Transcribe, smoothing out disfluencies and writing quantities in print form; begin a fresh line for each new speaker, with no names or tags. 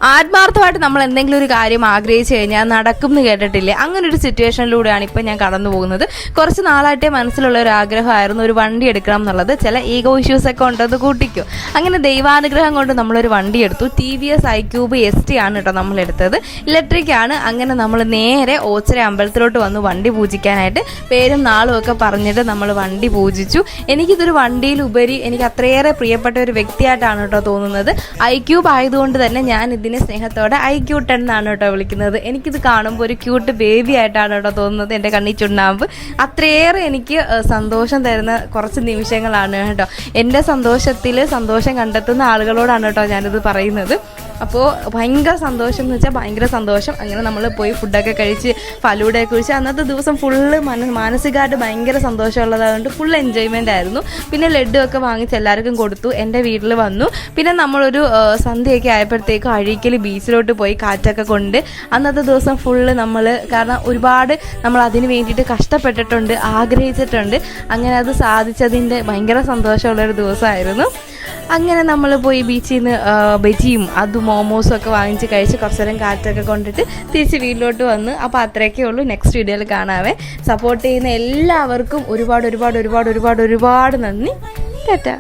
ആത്മാർത്ഥമായിട്ട് നമ്മൾ എന്തെങ്കിലും ഒരു കാര്യം ആഗ്രഹിച്ചു കഴിഞ്ഞാൽ നടക്കും എന്ന് കേട്ടിട്ടില്ലേ? അങ്ങനെ ഒരു സിറ്റുവേഷനിലൂടെയാണ് ഇപ്പം ഞാൻ കടന്നു പോകുന്നത്. കുറച്ച് നാളായിട്ടേ മനസ്സിലുള്ള ഒരു ആഗ്രഹമായിരുന്നു ഒരു വണ്ടി എടുക്കണം എന്നുള്ളത്. ചില ഈഗോ ഇഷ്യൂസ് ഒക്കെ ഉണ്ടെന്ന് കൂട്ടിക്കും. അങ്ങനെ ദൈവാനുഗ്രഹം കൊണ്ട് നമ്മളൊരു വണ്ടി എടുത്തു. TVS iQube ST ആണ് കേട്ടോ നമ്മളെടുത്തത്. ഇലക്ട്രിക് ആണ്. അങ്ങനെ നമ്മൾ നേരെ ഓച്ചിറ അമ്പലത്തിലോട്ട് വന്നു വണ്ടി പൂജിക്കാനായിട്ട്. പേരും നാളും ഒക്കെ പറഞ്ഞിട്ട് നമ്മൾ വണ്ടി പൂജിച്ചു. എനിക്കിതൊരു വണ്ടിയിലുപരി എനിക്ക് അത്രയേറെ പ്രിയപ്പെട്ട ഒരു വ്യക്തിയായിട്ടാണ് കേട്ടോ തോന്നുന്നത്. iQube ആയതുകൊണ്ട് തന്നെ ഞാൻ ഇതിനെ സ്നേഹത്തോടെ iQten എന്നാണ് കേട്ടോ വിളിക്കുന്നത്. എനിക്കിത് കാണുമ്പോൾ ഒരു ക്യൂട്ട് ബേബി ആയിട്ടാണ് കേട്ടോ തോന്നുന്നത്. എൻ്റെ കണ്ണി ചുണ്ണാമ്പ് അത്രയേറെ എനിക്ക് സന്തോഷം തരുന്ന കുറച്ച് നിമിഷങ്ങളാണ് കേട്ടോ. എൻ്റെ സന്തോഷത്തിൽ സന്തോഷം കണ്ടെത്തുന്ന ആളുകളോടാണ് കേട്ടോ ഞാനിത് പറയുന്നത്. അപ്പോൾ ഭയങ്കര സന്തോഷം എന്ന് വെച്ചാൽ ഭയങ്കര സന്തോഷം. അങ്ങനെ നമ്മൾ പോയി ഫുഡൊക്കെ കഴിച്ച് ഫലൂടയൊക്കെ കുഴിച്ച് അന്നത്തെ ദിവസം ഫുള്ള് മാനസികമായിട്ട് ഭയങ്കര സന്തോഷമുള്ളതായതുകൊണ്ട് ഫുൾ എൻജോയ്മെൻ്റ് ആയിരുന്നു. പിന്നെ ലഡ്ഡു ഒക്കെ വാങ്ങിച്ച് എല്ലാവർക്കും കൊടുത്തു. എൻ്റെ വീട്ടിൽ വന്നു. പിന്നെ നമ്മളൊരു സന്ധ്യയൊക്കെ ആയപ്പോഴത്തേക്കും അഴീക്കൽ ബീച്ചിലോട്ട് പോയി കാറ്റൊക്കെ കൊണ്ട് അന്നത്തെ ദിവസം ഫുള്ള് നമ്മൾ കാരണം ഒരുപാട് നമ്മൾ അതിന് വേണ്ടിയിട്ട് കഷ്ടപ്പെട്ടിട്ടുണ്ട്, ആഗ്രഹിച്ചിട്ടുണ്ട്. അങ്ങനെ അത് സാധിച്ചതിൻ്റെ ഭയങ്കര സന്തോഷമുള്ളൊരു ദിവസമായിരുന്നു. അങ്ങനെ നമ്മൾ പോയി ബീച്ചിൽ നിന്ന് ബജിയും അതും മോമോസും ഒക്കെ വാങ്ങിച്ച് കഴിച്ച് കുറച്ച് നേരം കാറ്റൊക്കെ കൊണ്ടിട്ട് തിരിച്ച് വീട്ടിലോട്ട് വന്ന്. അപ്പോൾ അത്രയൊക്കെ ഉള്ളൂ. നെക്സ്റ്റ് വീഡിയോയിൽ കാണാവേ. സപ്പോർട്ട് ചെയ്യുന്ന എല്ലാവർക്കും ഒരുപാട് ഒരുപാട് ഒരുപാട് ഒരുപാട് ഒരുപാട് നന്ദി. ടാറ്റാ.